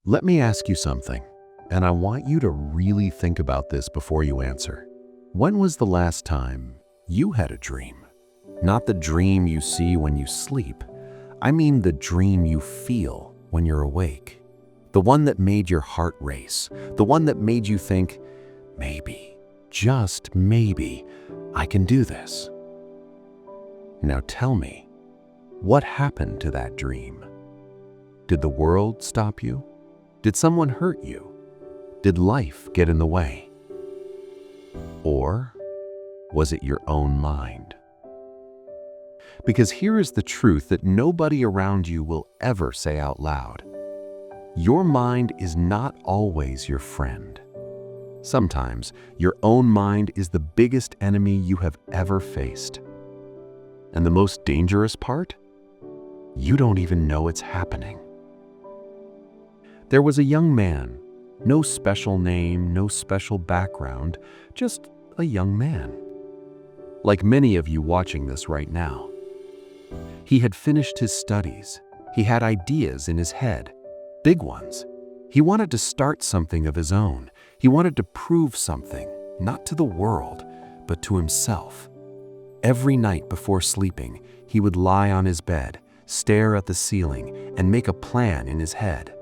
Let me ask you something, and I want you to really think about this before you answer. When was the last time you had a dream? Not the dream you see when you sleep. I mean the dream you feel when you're awake. The one that made your heart race. The one that made you think, maybe, just maybe, I can do this. Now tell me, what happened to that dream? Did the world stop you? Did someone hurt you? Did life get in the way? Or was it your own mind? Because here is the truth that nobody around you will ever say out loud. Your mind is not always your friend. Sometimes your own mind is the biggest enemy you have ever faced. And the most dangerous part? You don't even know it's happening. There was a young man, no special name, no special background, just a young man. Like many of you watching this right now. He had finished his studies. He had ideas in his head, big ones. He wanted to start something of his own. He wanted to prove something, not to the world, but to himself. Every night before sleeping, he would lie on his bed, stare at the ceiling, and make a plan in his head.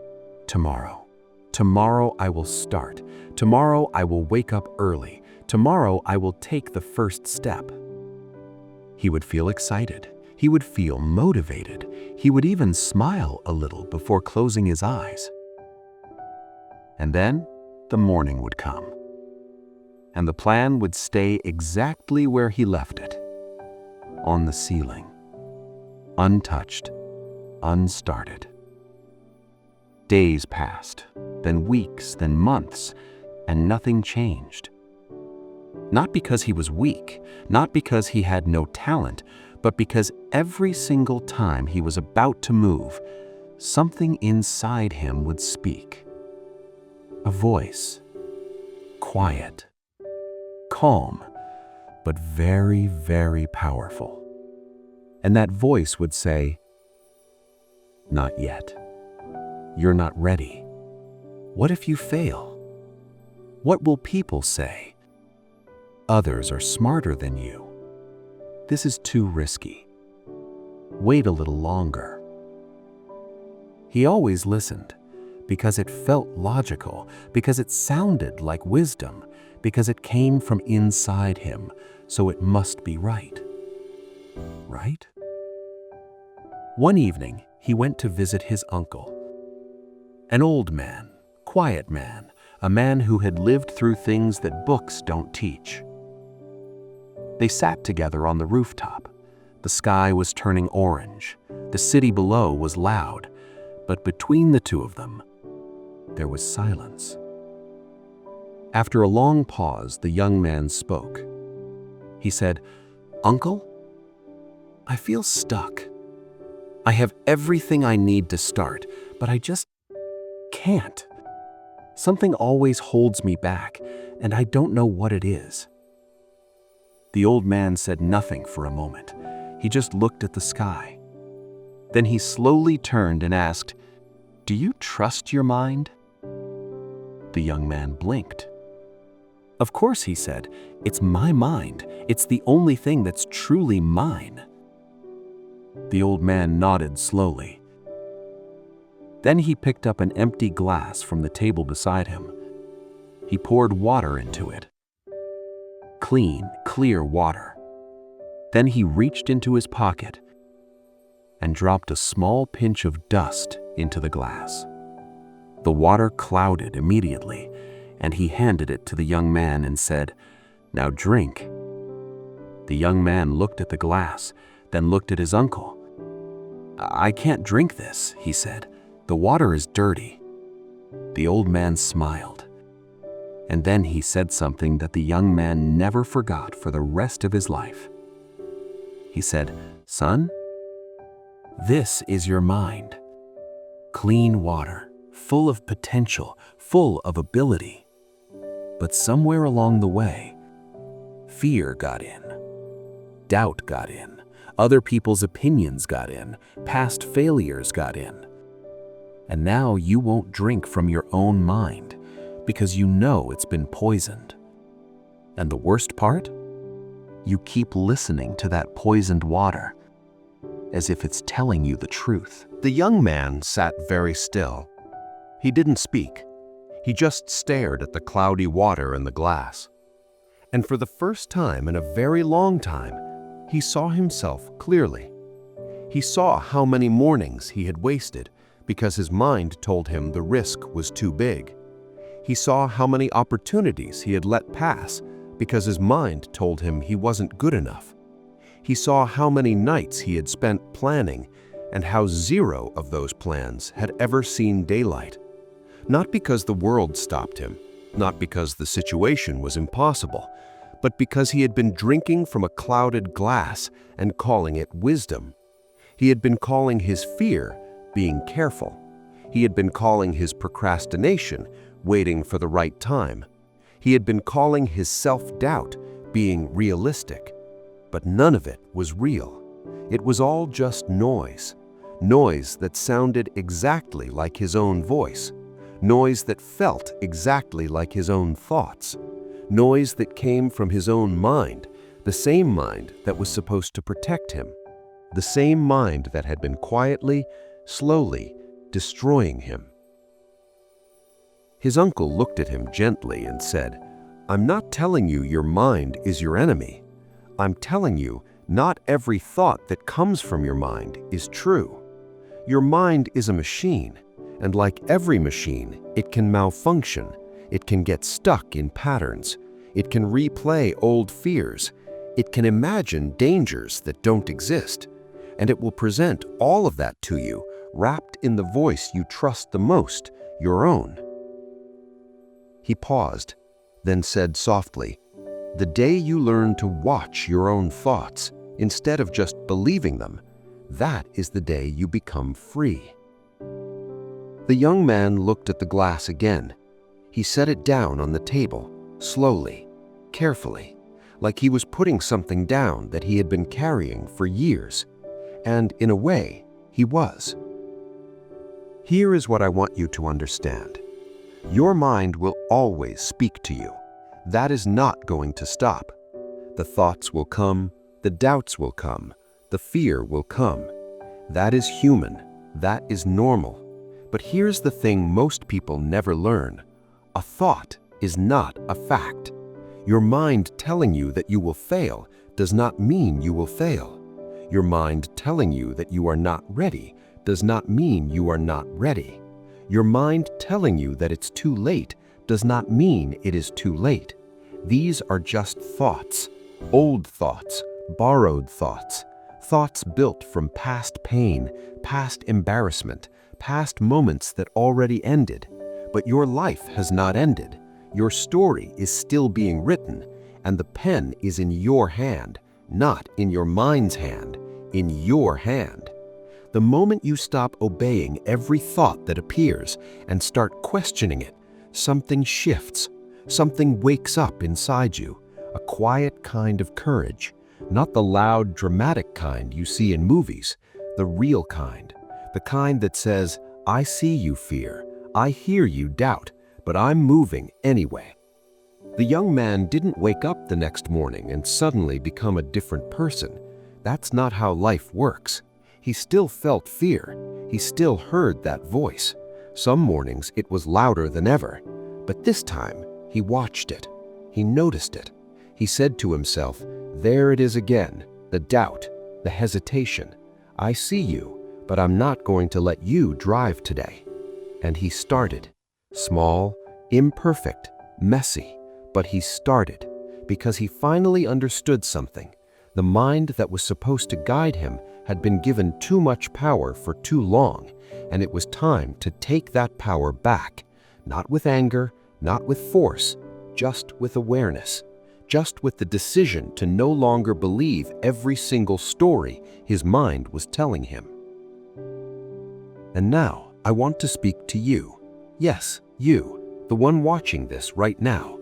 Tomorrow I will start. Tomorrow I will wake up early. Tomorrow I will take the first step. He would feel excited. He would feel motivated. He would even smile a little before closing his eyes. And then the morning would come. And the plan would stay exactly where he left it, on the ceiling, untouched, unstarted. Days passed, then weeks, then months, and nothing changed. Not because he was weak, not because he had no talent, but because every single time he was about to move, something inside him would speak. A voice, quiet, calm, but very, very powerful. And that voice would say, "Not yet. You're not ready. What if you fail? What will people say? Others are smarter than you. This is too risky. Wait a little longer." He always listened because it felt logical, because it sounded like wisdom, because it came from inside him, so it must be right. Right? One evening, he went to visit his uncle. An old man, quiet man, a man who had lived through things that books don't teach. They sat together on the rooftop. The sky was turning orange. The city below was loud, but between the two of them, there was silence. After a long pause, the young man spoke. He said, "Uncle, I feel stuck. I have everything I need to start, but I just can't. Something always holds me back, and I don't know what it is." The old man said nothing for a moment. He just looked at the sky. Then he slowly turned and asked, "Do you trust your mind?" The young man blinked. "Of course," he said. "It's my mind. It's the only thing that's truly mine." The old man nodded slowly. Then he picked up an empty glass from the table beside him. He poured water into it. Clean, clear water. Then he reached into his pocket and dropped a small pinch of dust into the glass. The water clouded immediately, and he handed it to the young man and said, "Now drink." The young man looked at the glass, then looked at his uncle. "I can't drink this," he said. "The water is dirty." The old man smiled. And then he said something that the young man never forgot for the rest of his life. He said, "Son, this is your mind. Clean water, full of potential, full of ability. But somewhere along the way, fear got in. Doubt got in. Other people's opinions got in. Past failures got in. And now you won't drink from your own mind because you know it's been poisoned. And the worst part? You keep listening to that poisoned water as if it's telling you the truth. The young man sat very still. He didn't speak. He just stared at the cloudy water in the glass. And for the first time in a very long time, he saw himself clearly. He saw how many mornings he had wasted because his mind told him the risk was too big. He saw how many opportunities he had let pass because his mind told him he wasn't good enough. He saw how many nights he had spent planning and how zero of those plans had ever seen daylight. Not because the world stopped him, not because the situation was impossible, but because he had been drinking from a clouded glass and calling it wisdom. He had been calling his fear being careful. He had been calling his procrastination waiting for the right time. He had been calling his self-doubt being realistic. But none of it was real. It was all just noise. Noise that sounded exactly like his own voice. Noise that felt exactly like his own thoughts. Noise that came from his own mind, the same mind that was supposed to protect him. The same mind that had been quietly, slowly destroying him. His uncle looked at him gently and said, "I'm not telling you your mind is your enemy. I'm telling you not every thought that comes from your mind is true. Your mind is a machine, and like every machine, it can malfunction. It can get stuck in patterns. It can replay old fears. It can imagine dangers that don't exist. And it will present all of that to you, wrapped in the voice you trust the most, your own." He paused, then said softly, "The day you learn to watch your own thoughts, instead of just believing them, that is the day you become free." The young man looked at the glass again. He set it down on the table, slowly, carefully, like he was putting something down that he had been carrying for years. And in a way, he was. Here is what I want you to understand. Your mind will always speak to you. That is not going to stop. The thoughts will come, the doubts will come, the fear will come. That is human. That is normal. But here's the thing most people never learn. A thought is not a fact. Your mind telling you that you will fail does not mean you will fail. Your mind telling you that you are not ready does not mean you are not ready. Your mind telling you that it's too late does not mean it is too late. These are just thoughts, old thoughts, borrowed thoughts, thoughts built from past pain, past embarrassment, past moments that already ended. But your life has not ended. Your story is still being written, and the pen is in your hand, not in your mind's hand, in your hand. The moment you stop obeying every thought that appears and start questioning it, something shifts, something wakes up inside you, a quiet kind of courage, not the loud, dramatic kind you see in movies, the real kind, the kind that says, "I see you fear, I hear you doubt, but I'm moving anyway." The young man didn't wake up the next morning and suddenly become a different person. That's not how life works. He still felt fear. He still heard that voice. Some mornings it was louder than ever, but this time he watched it. He noticed it. He said to himself, "There it is again, the doubt, the hesitation. I see you, but I'm not going to let you drive today." And he started. Small, imperfect, messy, but he started because he finally understood something. The mind that was supposed to guide him had been given too much power for too long, and it was time to take that power back, not with anger, not with force, just with awareness, just with the decision to no longer believe every single story his mind was telling him. And now I want to speak to you. Yes, you, the one watching this right now.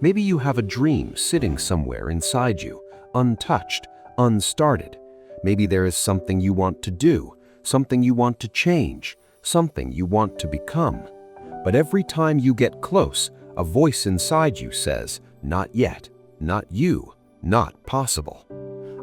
Maybe you have a dream sitting somewhere inside you, untouched, unstarted. Maybe there is something you want to do, something you want to change, something you want to become. But every time you get close, a voice inside you says, "Not yet, not you, not possible."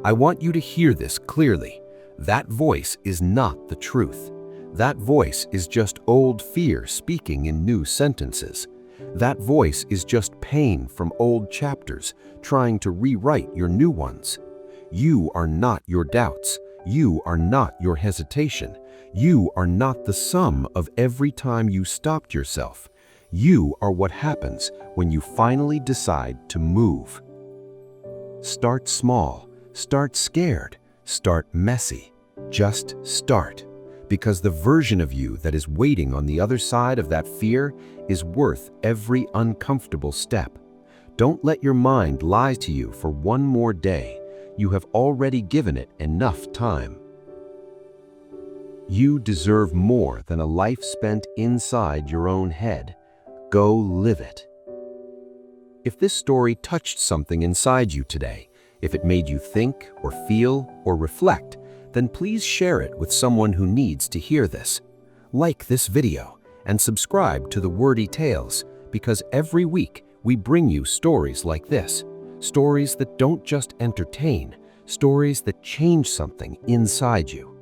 I want you to hear this clearly. That voice is not the truth. That voice is just old fear speaking in new sentences. That voice is just pain from old chapters trying to rewrite your new ones. You are not your doubts. You are not your hesitation. You are not the sum of every time you stopped yourself. You are what happens when you finally decide to move. Start small. Start scared. Start messy. Just start. Because the version of you that is waiting on the other side of that fear is worth every uncomfortable step. Don't let your mind lie to you for one more day. You have already given it enough time. You deserve more than a life spent inside your own head. Go live it. If this story touched something inside you today, if it made you think or feel or reflect, then please share it with someone who needs to hear this. Like this video and subscribe to the Wordy Tales, because every week we bring you stories like this. Stories that don't just entertain, stories that change something inside you.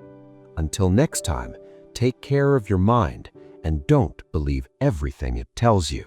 Until next time, take care of your mind and don't believe everything it tells you.